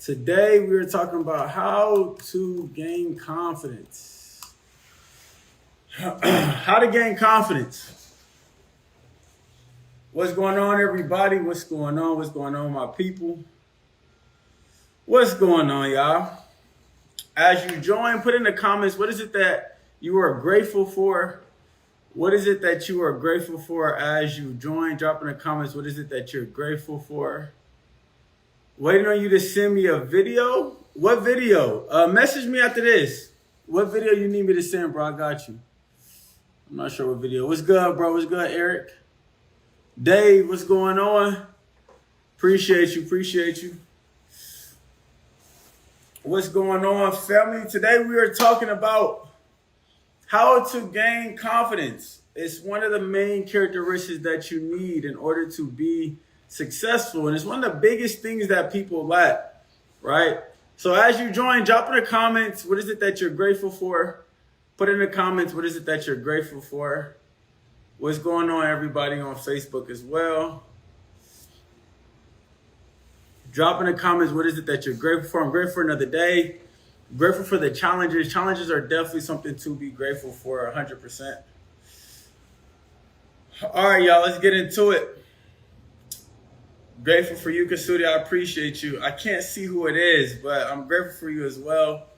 Today we are talking about how to gain confidence. How to gain confidence. What's going on, everybody? What's going on? What's going on, my people? What's going on, y'all? As you join, put in the comments, what is it that you are grateful for? What is it that you are grateful for as you join? Drop in the comments, what is it that you're grateful for? Waiting on you to send me a video. What video? Message me after this. What video you need me to send, bro? I got you. I'm not sure what video. What's good, bro? What's good, Eric? Dave, what's going on? Appreciate you. What's going on, family? Today we are talking about how to gain confidence. It's one of the main characteristics that you need in order to be successful. And it's one of the biggest things that people lack, right? So as you join, drop in the comments, what is it that you're grateful for? Put in the comments, what is it that you're grateful for? What's going on, everybody on Facebook as well? Drop in the comments, what is it that you're grateful for? I'm grateful for another day. Grateful for the challenges. Challenges are definitely something to be grateful for, 100%. All right, y'all, let's get into it. Grateful for you, Kusudi. I appreciate you. I can't see who it is, but I'm grateful for you as well.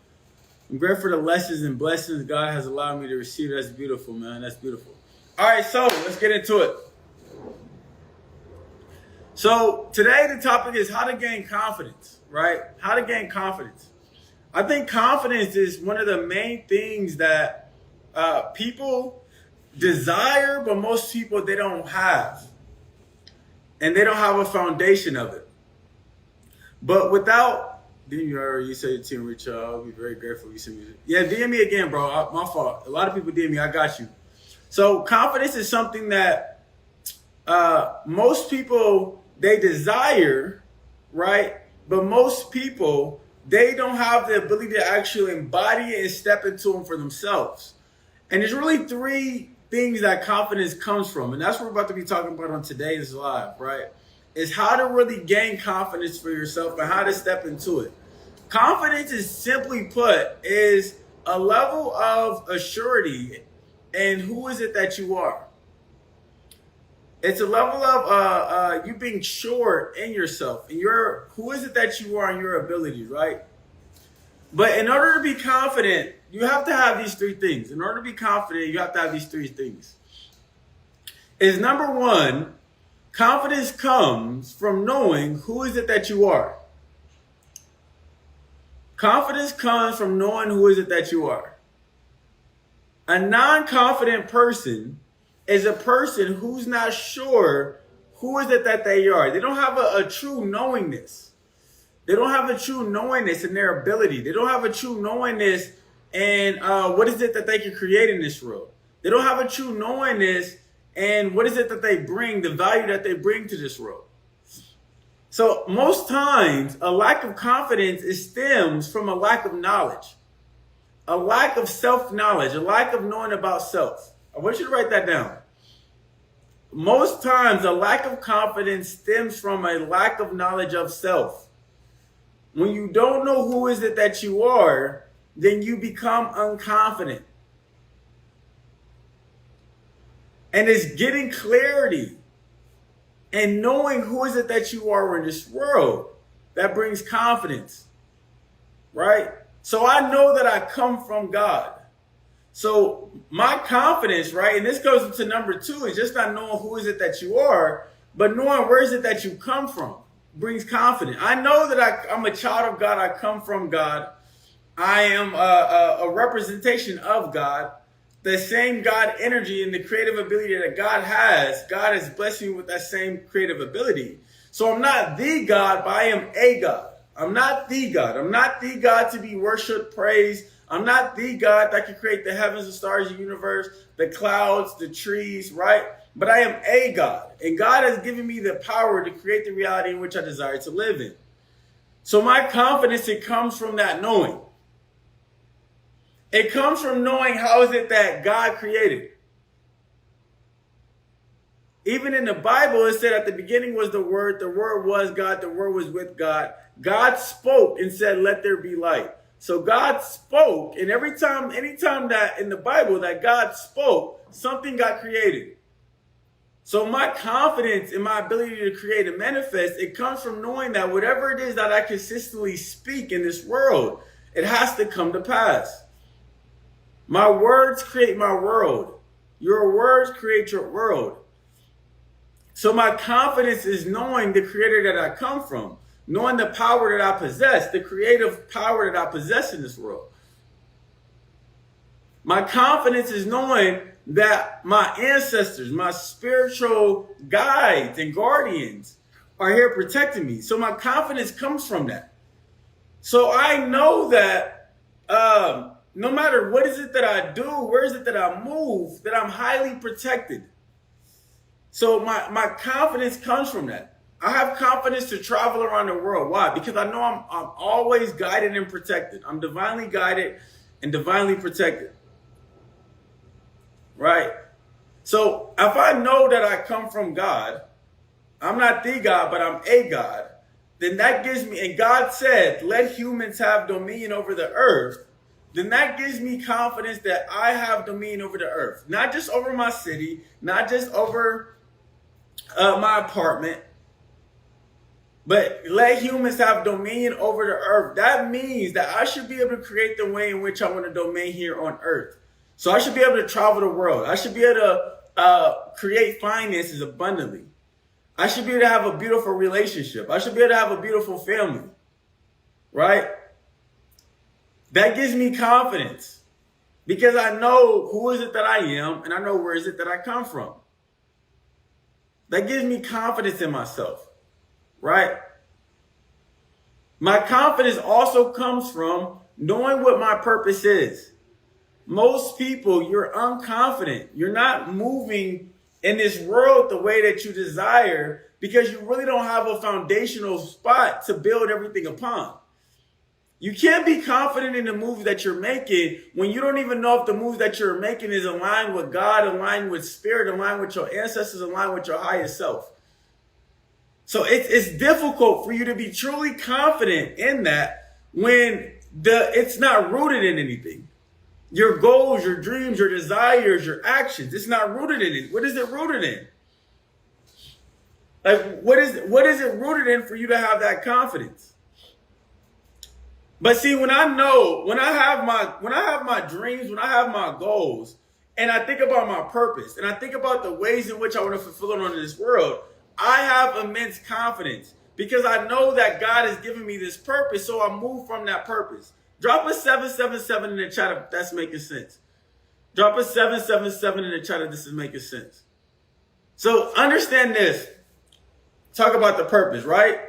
I'm grateful for the lessons and blessings God has allowed me to receive. That's beautiful, man. That's beautiful. All right, so let's get into it. So today the topic is how to gain confidence, right? How to gain confidence. I think confidence is one of the main things that people desire, but most people, they don't have. And they don't have a foundation of it. But without, you say your team reach out, I'll be very grateful you send me. Yeah, DM me again, bro. My fault. A lot of people DM me. I got you. So confidence is something that most people, they desire, right? But most people, they don't have the ability to actually embody it and step into them for themselves. And there's really three things that confidence comes from. And that's what we're about to be talking about on today's live, right? Is how to really gain confidence for yourself and how to step into it. Confidence is simply put, is a level of assurity in who is it that you are. It's a level of you being sure in yourself and who is it that you are and your abilities, right? But in order to be confident, you have to have these three things. In order to be confident, you have to have these three things. Is number one, confidence comes from knowing who is it that you are. Confidence comes from knowing who is it that you are. A non-confident person is a person who's not sure who is it that they are. They don't have a true knowingness. They don't have a true knowingness in their ability. They don't have a true knowingness in what is it that they can create in this world. They don't have a true knowingness in what is it that they bring, the value that they bring to this world. So most times, a lack of confidence stems from a lack of knowledge, a lack of self-knowledge, a lack of knowing about self. I want you to write that down. Most times, a lack of confidence stems from a lack of knowledge of self. When you don't know who is it that you are, then you become unconfident. And it's getting clarity and knowing who is it that you are in this world that brings confidence, right? So I know that I come from God. So my confidence, right, and this goes into number two, is just not knowing who is it that you are, but knowing where is it that you come from brings confidence. I know that I'm a child of God. I come from God. I am a representation of God. The same God energy and the creative ability that God has blessed me with that same creative ability. So I'm not the God, but I am a God. I'm not the God. I'm not the God to be worshiped, praised. I'm not the God that can create the heavens, the stars, the universe, the clouds, the trees, right? But I am a God. And God has given me the power to create the reality in which I desire to live in. So my confidence, it comes from that knowing. It comes from knowing how is it that God created. Even in the Bible, it said at the beginning was the Word was God, the Word was with God. God spoke and said, let there be light. So God spoke, and anytime that in the Bible that God spoke, something got created. So my confidence in my ability to create and manifest, it comes from knowing that whatever it is that I consistently speak in this world, it has to come to pass. My words create my world. Your words create your world. So my confidence is knowing the creator that I come from, knowing the power that I possess, the creative power that I possess in this world. My confidence is knowing that my ancestors, my spiritual guides and guardians are here protecting me. So my confidence comes from that. So I know that no matter what is it that I do, where is it that I move, that I'm highly protected. So my confidence comes from that. I have confidence to travel around the world. Why? Because I know I'm always guided and protected. I'm divinely guided and divinely protected. Right? So if I know that I come from God, I'm not the God, but I'm a God, then that gives me, and God said, let humans have dominion over the earth, then that gives me confidence that I have dominion over the earth. Not just over my city, not just over my apartment, but let humans have dominion over the earth. That means that I should be able to create the way in which I want to domain here on earth. So I should be able to travel the world. I should be able to create finances abundantly. I should be able to have a beautiful relationship. I should be able to have a beautiful family. Right? That gives me confidence because I know who is it that I am and I know where is it that I come from. That gives me confidence in myself. Right? My confidence also comes from knowing what my purpose is. Most people, you're unconfident. You're not moving in this world the way that you desire because you really don't have a foundational spot to build everything upon. You can't be confident in the moves that you're making when you don't even know if the moves that you're making is aligned with God, aligned with spirit, aligned with your ancestors, aligned with your highest self. So it's difficult for you to be truly confident in that when it's not rooted in anything. Your goals, your dreams, your desires, your actions. It's not rooted in it. What is it rooted in? Like, what is it rooted in for you to have that confidence? But see, when I have my dreams, when I have my goals, and I think about my purpose, and I think about the ways in which I want to fulfill it on this world, I have immense confidence because I know that God has given me this purpose, so I move from that purpose. Drop a 777 in the chat if that's making sense. Drop a 777 in the chat if this is making sense. So understand this. Talk about the purpose, right?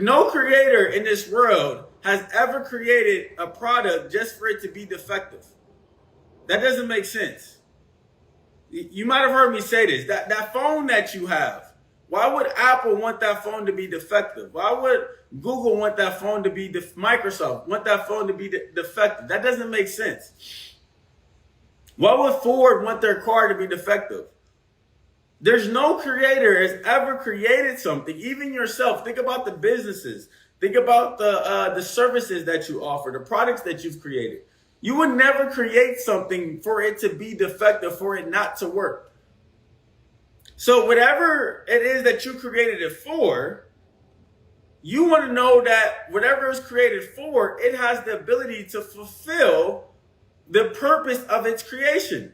No creator in this world has ever created a product just for it to be defective. That doesn't make sense. You might have heard me say this. That phone that you have, why would Apple want that phone to be defective? Why would Google want that phone to be Microsoft want that phone to be defective? That doesn't make sense. Why would Ford want their car to be defective? There's no creator has ever created something, even yourself. Think about the businesses. Think about the services that you offer, the products that you've created. You would never create something for it to be defective, for it not to work. So whatever it is that you created it for, you want to know that whatever it's created for, it has the ability to fulfill the purpose of its creation.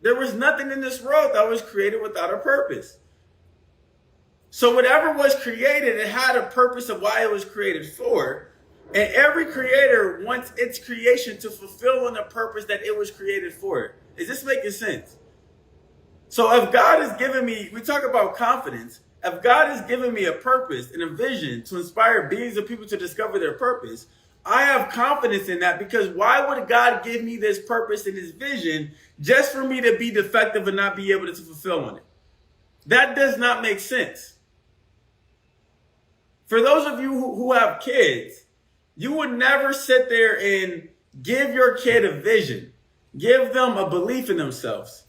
There was nothing in this world that was created without a purpose. So whatever was created, it had a purpose of why it was created for. And every creator wants its creation to fulfill on the purpose that it was created for. Is this making sense? So if God has given me, we talk about confidence. If God has given me a purpose and a vision to inspire billions of people to discover their purpose, I have confidence in that because why would God give me this purpose and this vision just for me to be defective and not be able to fulfill on it? That does not make sense. For those of you who have kids, you would never sit there and give your kid a vision, give them a belief in themselves,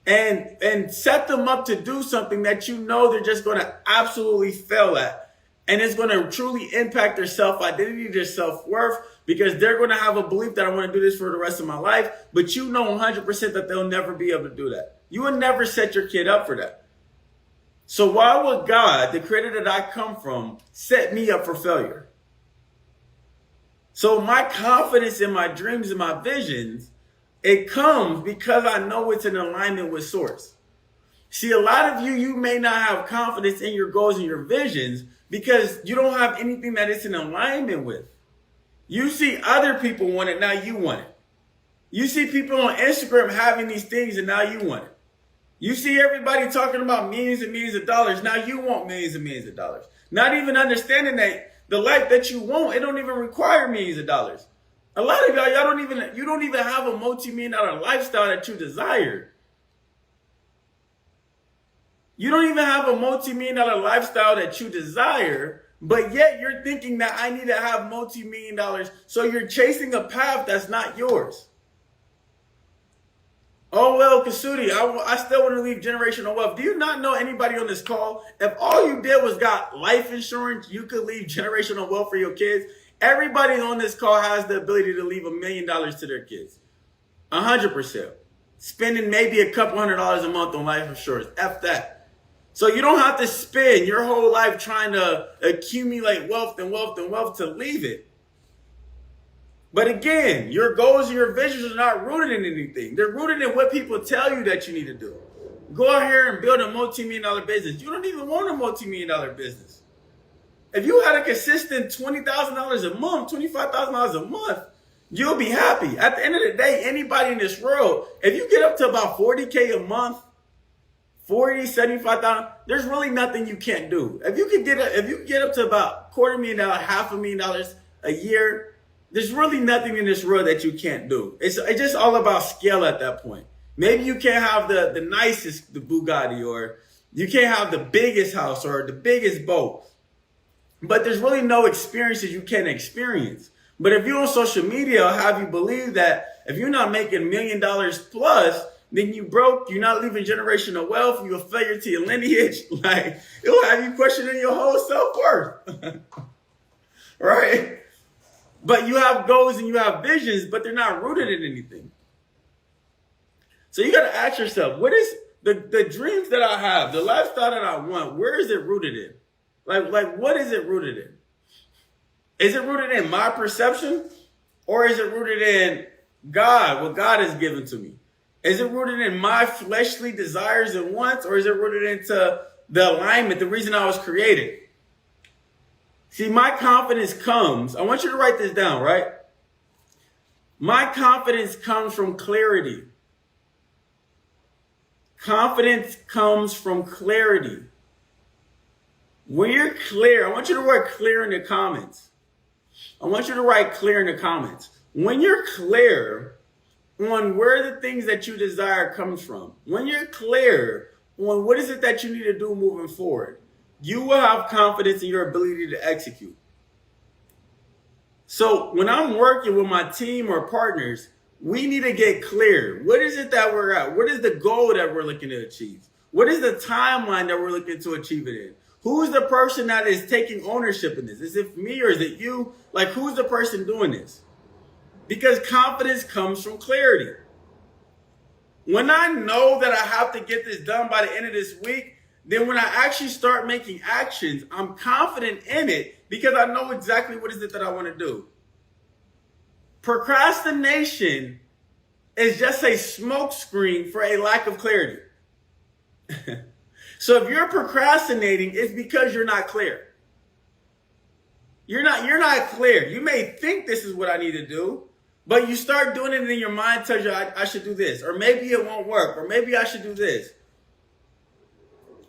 and set them up to do something that you know they're just going to absolutely fail at. And it's going to truly impact their self-identity, their self-worth, because they're going to have a belief that I want to do this for the rest of my life. But you know 100% that they'll never be able to do that. You will never set your kid up for that. So why would God, the creator that I come from, set me up for failure? So my confidence in my dreams and my visions, it comes because I know it's in alignment with source. See, a lot of you may not have confidence in your goals and your visions because you don't have anything that it's in alignment with. You see other people want it, now you want it. You see people on Instagram having these things and now you want it. You see everybody talking about millions and millions of dollars, now you want millions and millions of dollars. Not even understanding that the life that you want, it don't even require millions of dollars. A lot of y'all you don't even have a multi-million-dollar lifestyle that you desire. You don't even have a multi-million-dollar lifestyle that you desire, but yet you're thinking that I need to have multi-million dollars, so you're chasing a path that's not yours. Oh, well, Kusudi, I still want to leave generational wealth. Do you not know anybody on this call? If all you did was got life insurance, you could leave generational wealth for your kids. Everybody on this call has the ability to leave $1 million to their kids. 100%. Spending maybe a couple $100 a month on life insurance. F that. So you don't have to spend your whole life trying to accumulate wealth and wealth and wealth to leave it. But again, your goals and your visions are not rooted in anything. They're rooted in what people tell you that you need to do. Go out here and build a multi-million-dollar business. You don't even want a multi-million-dollar business. If you had a consistent $20,000 a month, $25,000 a month, you'll be happy. At the end of the day, anybody in this world, if you get up to about 40K a month, 40, 75,000, there's really nothing you can't do. If you get up to about $250,000, $500,000 a year, there's really nothing in this world that you can't do. It's just all about scale at that point. Maybe you can't have the nicest the Bugatti, or you can't have the biggest house or the biggest boat. But there's really no experiences you can't experience. But if you're on social media, I'll have you believe that if you're not making $1 million plus, then you broke, you're not leaving generational wealth, you're a failure to your lineage. Like, it'll have you questioning your whole self-worth. Right? But you have goals and you have visions, but they're not rooted in anything. So you got to ask yourself, what is the dreams that I have, the lifestyle that I want, where is it rooted in? Like what is it rooted in? Is it rooted in my perception? Or is it rooted in God, what God has given to me? Is it rooted in my fleshly desires and wants? Or is it rooted into the alignment, the reason I was created? See, my confidence comes, I want you to write this down, right? My confidence comes from clarity. Confidence comes from clarity. When you're clear, I want you to write clear in the comments. I want you to write clear in the comments. When you're clear on where the things that you desire comes from, when you're clear on what is it that you need to do moving forward, you will have confidence in your ability to execute. So when I'm working with my team or partners, we need to get clear. What is it that we're at? What is the goal that we're looking to achieve? What is the timeline that we're looking to achieve it in? Who's the person that is taking ownership in this? Is it me or is it you? Like, who's the person doing this? Because confidence comes from clarity. When I know that I have to get this done by the end of this week, then when I actually start making actions, I'm confident in it because I know exactly what is it that I want to do. Procrastination is just a smokescreen for a lack of clarity. So if you're procrastinating, it's because you're not clear. You're not clear. You may think this is what I need to do, but you start doing it and then your mind tells you I should do this, or maybe it won't work, or maybe I should do this.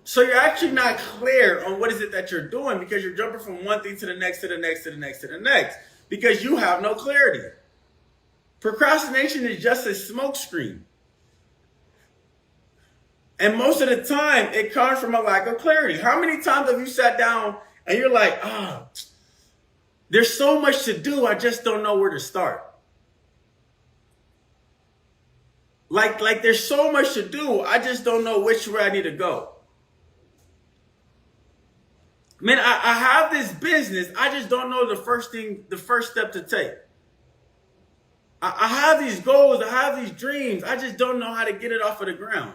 So you're actually not clear on what is it that you're doing because you're jumping from one thing to the next, to the next, to the next, to the next, because you have no clarity. Procrastination is just a smokescreen. And most of the time, it comes from a lack of clarity. How many times have you sat down and you're like, there's so much to do, I just don't know where to start. Like there's so much to do. I just don't know which way I need to go. Man, I have this business. I just don't know the first step to take. I have these goals. I have these dreams. I just don't know how to get it off of the ground.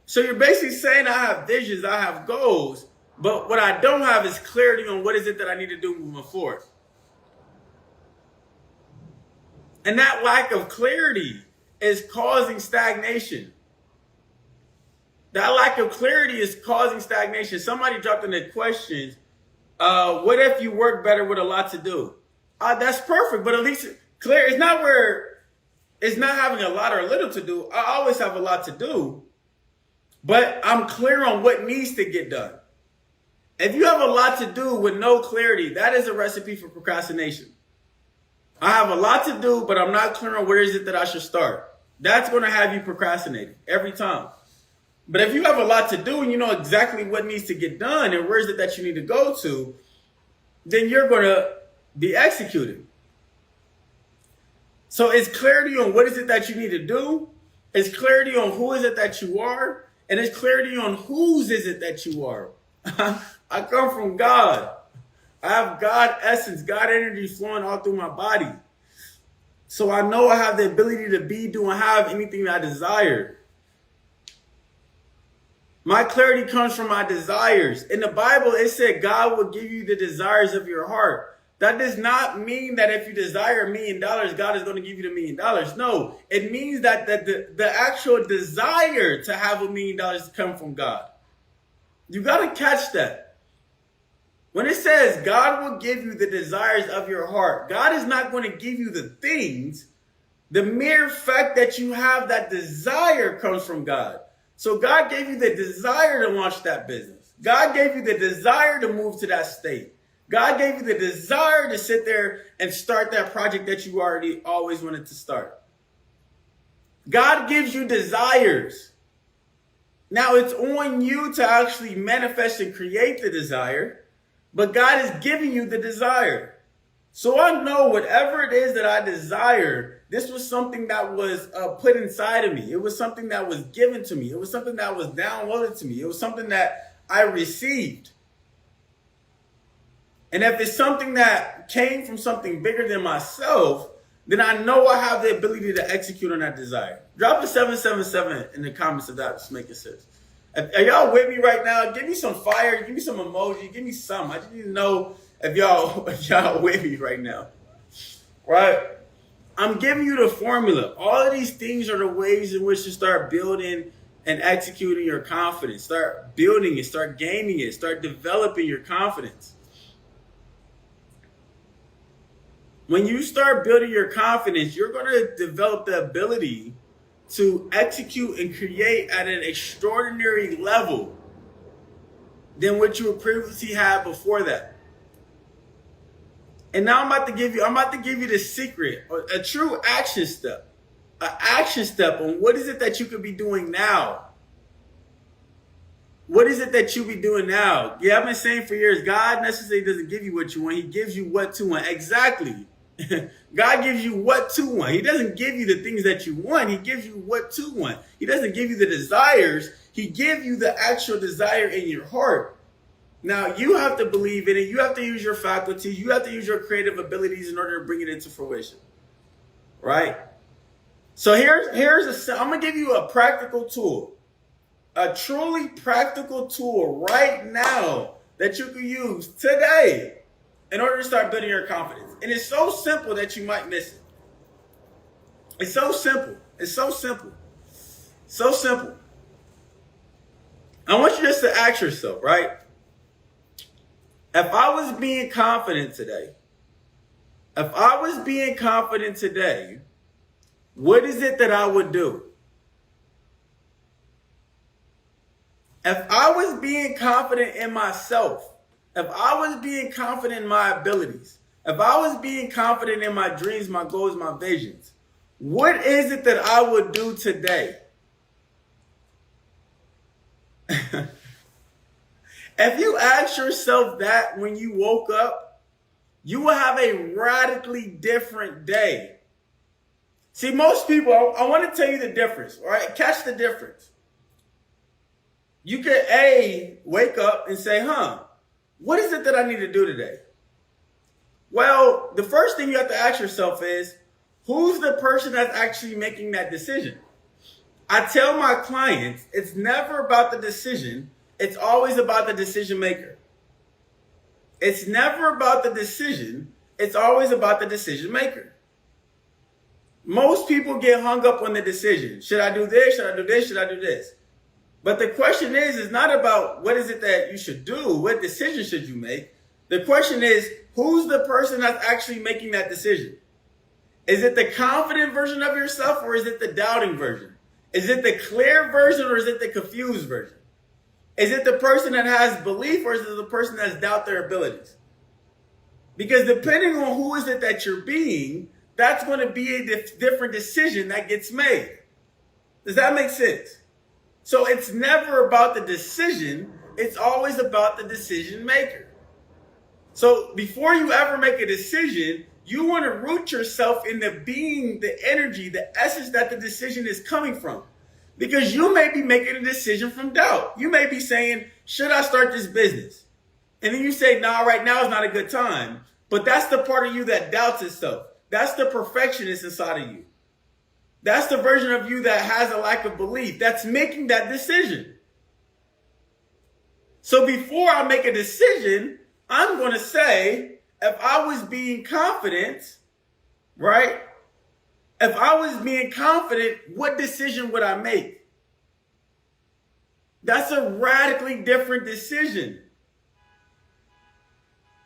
So you're basically saying I have visions, I have goals, but what I don't have is clarity on what is it that I need to do moving forward. And that lack of clarity is causing stagnation. That lack of clarity is causing stagnation. Somebody dropped in the questions, what if you work better with a lot to do? That's perfect, but at least clear. It's not having a lot or a little to do. I always have a lot to do, but I'm clear on what needs to get done. If you have a lot to do with no clarity, that is a recipe for procrastination. I have a lot to do, but I'm not clear on where is it that I should start. That's going to have you procrastinating every time. But if you have a lot to do and you know exactly what needs to get done and where is it that you need to go to, then you're going to be executing. So it's clarity on what is it that you need to do. It's clarity on who is it that you are. And it's clarity on whose is it that you are. I come from God. I have God essence, God energy flowing all through my body. So I know I have the ability to be, do, and have anything that I desire. My clarity comes from my desires. In the Bible, it said God will give you the desires of your heart. That does not mean that if you desire $1 million, God is going to give you the $1 million. No, it means that the actual desire to have $1 million come from God. You got to catch that. When it says God will give you the desires of your heart, God is not going to give you the things. The mere fact that you have that desire comes from God. So God gave you the desire to launch that business. God gave you the desire to move to that state. God gave you the desire to sit there and start that project that you already always wanted to start. God gives you desires. Now it's on you to actually manifest and create the desire, but God is giving you the desire. So I know whatever it is that I desire, this was something that was put inside of me. It was something that was given to me. It was something that was downloaded to me. It was something that I received. And if it's something that came from something bigger than myself, then I know I have the ability to execute on that desire. Drop a 777 in the comments if that's making sense. Are y'all with me right now? Give me some fire. Give me some emoji. Give me some. I just need to know if y'all with me right now. Right? I'm giving you the formula. All of these things are the ways in which to start building and executing your confidence. Start building it. Start gaining it. Start developing your confidence. When you start building your confidence, you're going to develop the ability to execute and create at an extraordinary level than what you previously had before that. And now I'm about to give you the secret, a true action step, an action step on what is it that you could be doing now. What is it that you be doing now? Yeah, I've been saying for years, God necessarily doesn't give you what you want. He gives you what to want. Exactly. God gives you what to want. He doesn't give you the things that you want. He gives you what to want. He doesn't give you the desires. He gives you the actual desire in your heart. Now, you have to believe in it. You have to use your faculties. You have to use your creative abilities in order to bring it into fruition. Right? So I'm going to give you a practical tool. A truly practical tool right now that you can use today in order to start building your confidence. And it's so simple that you might miss it. It's so simple. It's so simple. So simple. I want you just to ask yourself, right? If I was being confident today, what is it that I would do? If I was being confident in myself, if I was being confident in my abilities, if I was being confident in my dreams, my goals, my visions, what is it that I would do today? If you ask yourself that when you woke up, you will have a radically different day. See, most people, I want to tell you the difference, all right? Catch the difference. You could wake up and say, what is it that I need to do today? Well, the first thing you have to ask yourself is, who's the person that's actually making that decision? I tell my clients, it's never about the decision. It's always about the decision maker. It's never about the decision. It's always about the decision maker. Most people get hung up on the decision. Should I do this? Should I do this? Should I do this? But the question is not about what is it that you should do? What decision should you make? The question is, who's the person that's actually making that decision? Is it the confident version of yourself, or is it the doubting version? Is it the clear version, or is it the confused version? Is it the person that has belief, or is it the person that's doubt their abilities? Because depending on who is it that you're being, that's going to be a different decision that gets made. Does that make sense? So it's never about the decision. It's always about the decision maker. So before you ever make a decision, you want to root yourself in the being, the energy, the essence that the decision is coming from. Because you may be making a decision from doubt. You may be saying, should I start this business? And then you say, nah, right now is not a good time. But that's the part of you that doubts itself. That's the perfectionist inside of you. That's the version of you that has a lack of belief. That's making that decision. So before I make a decision, I'm going to say, if I was being confident, right? If I was being confident, what decision would I make? That's a radically different decision.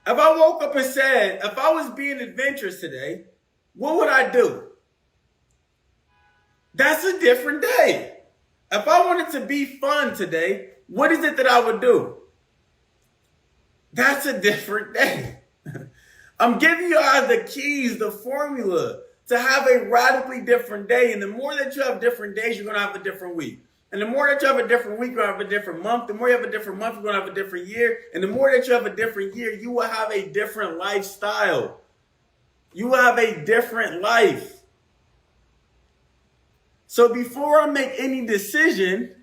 If I woke up and said, if I was being adventurous today, what would I do? That's a different day. If I wanted to be fun today, what is it that I would do? That's a different day. I'm giving you guys the keys, the formula to have a radically different day. And the more that you have different days, you're going to have a different week. And the more that you have a different week, you're going to have a different month. The more you have a different month, you're going to have a different year. And the more that you have a different year, you will have a different lifestyle. You will have a different life. So before I make any decision,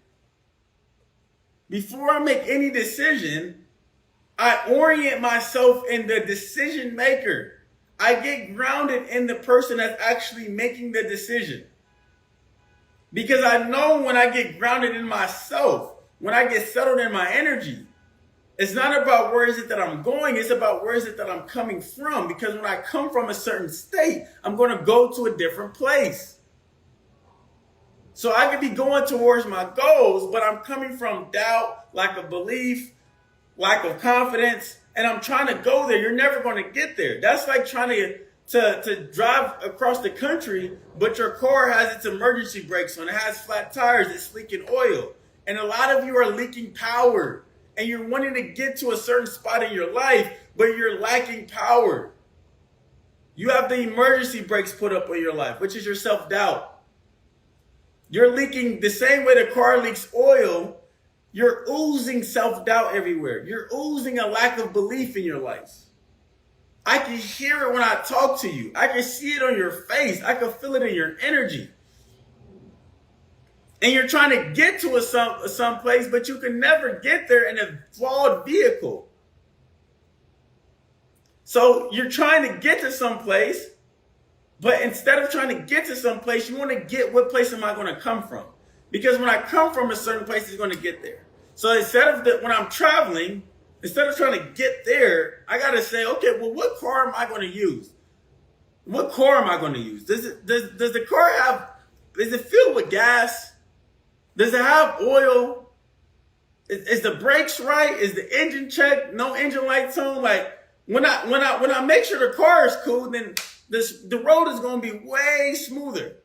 I orient myself in the decision maker. I get grounded in the person that's actually making the decision. Because I know when I get grounded in myself, when I get settled in my energy, it's not about where is it that I'm going, it's about where is it that I'm coming from. Because when I come from a certain state, I'm going to go to a different place. So I could be going towards my goals, but I'm coming from doubt, lack of belief, lack of confidence, and I'm trying to go there. You're never going to get there. That's like trying to drive across the country, but your car has its emergency brakes on. It has flat tires. It's leaking oil. And a lot of you are leaking power. And you're wanting to get to a certain spot in your life, but you're lacking power. You have the emergency brakes put up on your life, which is your self-doubt. You're leaking the same way the car leaks oil. You're oozing self-doubt everywhere. You're oozing a lack of belief in your life. I can hear it when I talk to you. I can see it on your face. I can feel it in your energy. And you're trying to get to some place, but you can never get there in a flawed vehicle. So you're trying to get to some place, but instead of trying to get to some place, you want to get what place am I going to come from? Because when I come from a certain place, it's going to get there. So when I'm traveling, instead of trying to get there, I got to say, okay, well, what car am I going to use? What car am I going to use? Does the car is it filled with gas? Does it have oil? Is the brakes right? Is the engine checked? No engine lights on? Like when I make sure the car is cool, then the road is going to be way smoother.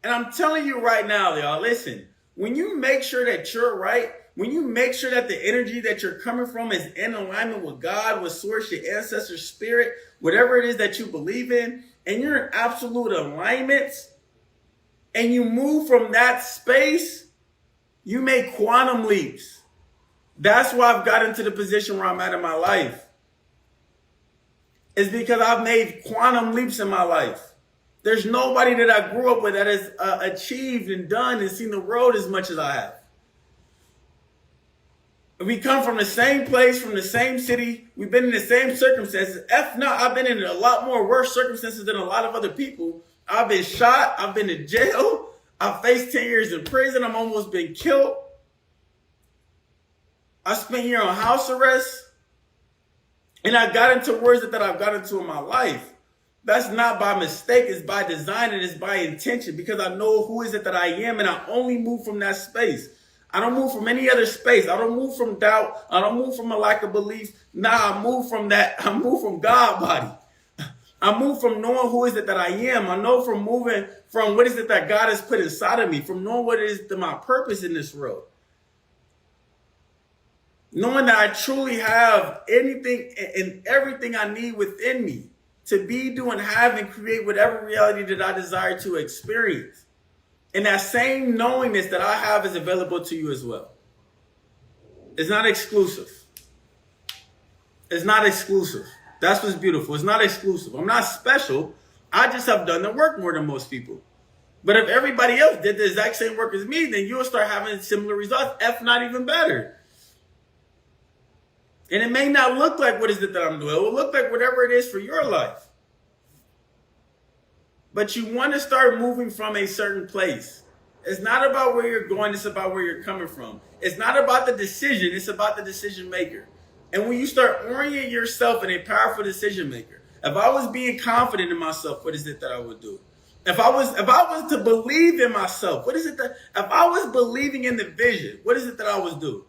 And I'm telling you right now, y'all, listen, when you make sure that you're right, when you make sure that the energy that you're coming from is in alignment with God, with source, your ancestor spirit, whatever it is that you believe in, and you're in absolute alignment, and you move from that space, you make quantum leaps. That's why I've gotten to the position where I'm at in my life. It's because I've made quantum leaps in my life. There's nobody that I grew up with that has achieved and done and seen the road as much as I have. We come from the same place, from the same city. We've been in the same circumstances. If not, I've been in a lot more worse circumstances than a lot of other people. I've been shot. I've been in jail. I've faced 10 years in prison. I've almost been killed. I spent a year on house arrest. And I got into words that I've got into in my life. That's not by mistake. It's by design and it's by intention, because I know who is it that I am, and I only move from that space. I don't move from any other space. I don't move from doubt. I don't move from a lack of belief. Nah, I move from that. I move from God body. I move from knowing who is it that I am. I know from moving from what is it that God has put inside of me, from knowing what is my purpose in this world. Knowing that I truly have anything and everything I need within me to be, do, and have and create whatever reality that I desire to experience. And that same knowingness that I have is available to you as well. It's not exclusive. It's not exclusive. That's what's beautiful. It's not exclusive. I'm not special. I just have done the work more than most people. But if everybody else did the exact same work as me, then you'll start having similar results, if not even better. And it may not look like what is it that I'm doing. It will look like whatever it is for your life. But you want to start moving from a certain place. It's not about where you're going. It's about where you're coming from. It's not about the decision. It's about the decision maker. And when you start orienting yourself in a powerful decision maker, if I was being confident in myself, what is it that I would do? If I was to believe in myself, what is it that, if I was believing in the vision, what is it that I would do?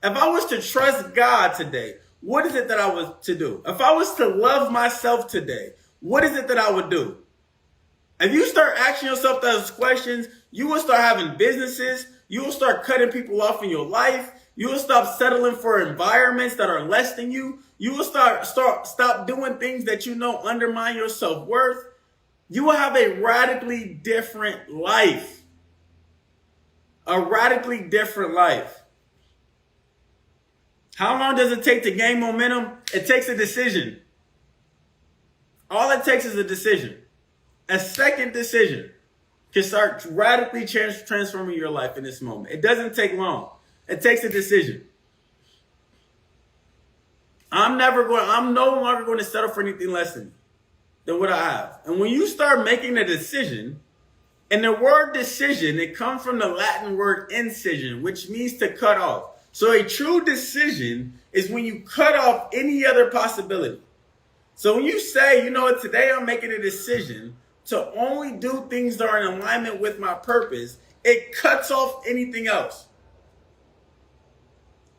If I was to trust God today, what is it that I was to do? If I was to love myself today, what is it that I would do? If you start asking yourself those questions, you will start having businesses. You will start cutting people off in your life. You will stop settling for environments that are less than you. You will stop doing things that you know undermine your self-worth. You will have a radically different life. A radically different life. How long does it take to gain momentum? It takes a decision. All it takes is a decision. A second decision can start radically transforming your life in this moment. It doesn't take long. It takes a decision. I'm no longer going to settle for anything less than what I have. And when you start making a decision, and the word decision, it comes from the Latin word incision, which means to cut off. So a true decision is when you cut off any other possibility. So when you say, you know what, today I'm making a decision to only do things that are in alignment with my purpose, it cuts off anything else.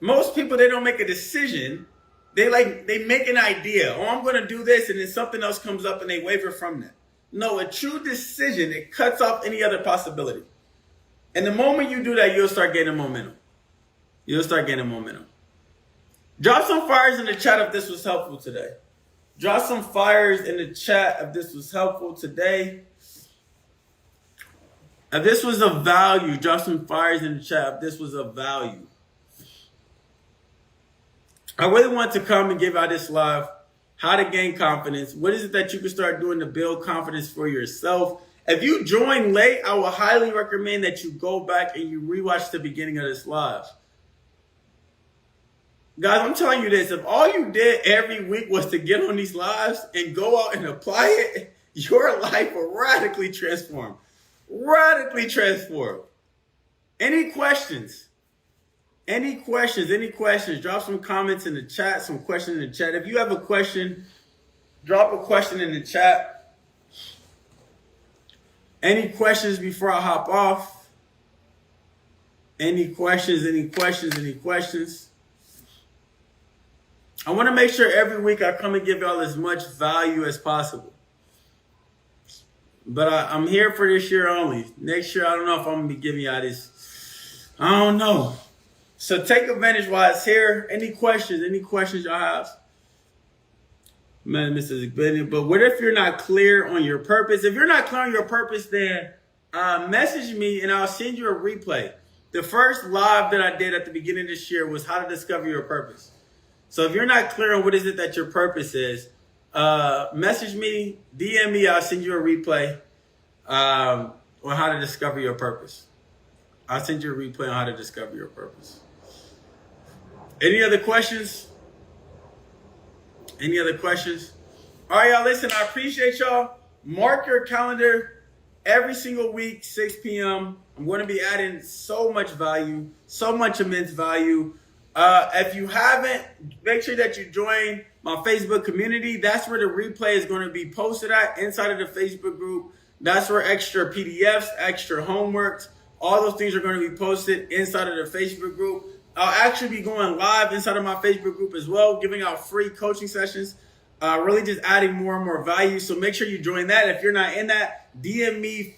Most people, they don't make a decision. They make an idea. Oh, I'm going to do this, and then something else comes up and they waver from that. No, a true decision, it cuts off any other possibility. And the moment you do that, you'll start gaining momentum. You'll start gaining momentum. Drop some fires in the chat if this was helpful today. Drop some fires in the chat if this was helpful today. If this was of value, drop some fires in the chat if this was of value. I really want to come and give out this live, how to gain confidence. What is it that you can start doing to build confidence for yourself? If you join late, I will highly recommend that you go back and you rewatch the beginning of this live. Guys, I'm telling you this, if all you did every week was to get on these lives and go out and apply it, your life will radically transform. Radically transform. Any questions? Any questions? Any questions? Drop some comments in the chat, some questions in the chat. If you have a question, drop a question in the chat. Any questions before I hop off? Any questions? Any questions? Any questions? I want to make sure every week I come and give y'all as much value as possible. But I'm here for this year only. Next year, I don't know if I'm going to be giving y'all this. I don't know. So take advantage while it's here. Any questions? Any questions y'all have? Man, Mr. Zigbenny. But what if you're not clear on your purpose? If you're not clear on your purpose, then message me and I'll send you a replay. The first live that I did at the beginning of this year was how to discover your purpose. So if you're not clear on what is it that your purpose is, message me, DM me, I'll send you a replay. on how to discover your purpose. I'll send you a replay on how to discover your purpose. Any other questions? Any other questions? All right, y'all, listen, I appreciate y'all. Mark your calendar every single week, 6 p.m. I'm going to be adding so much value, so much immense value. If you haven't, make sure that you join my Facebook community. That's where the replay is going to be posted at, inside of the Facebook group. That's where extra PDFs, extra homeworks, all those things are going to be posted inside of the Facebook group. I'll actually be going live inside of my Facebook group as well, giving out free coaching sessions, really just adding more and more value. So make sure you join that. If you're not in that, DM me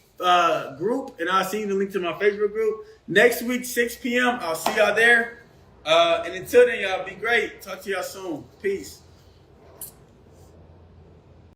group, and I'll send you the link to my Facebook group. Next week, 6 p.m., I'll see y'all there. And until then, y'all, be great. Talk to y'all soon. Peace.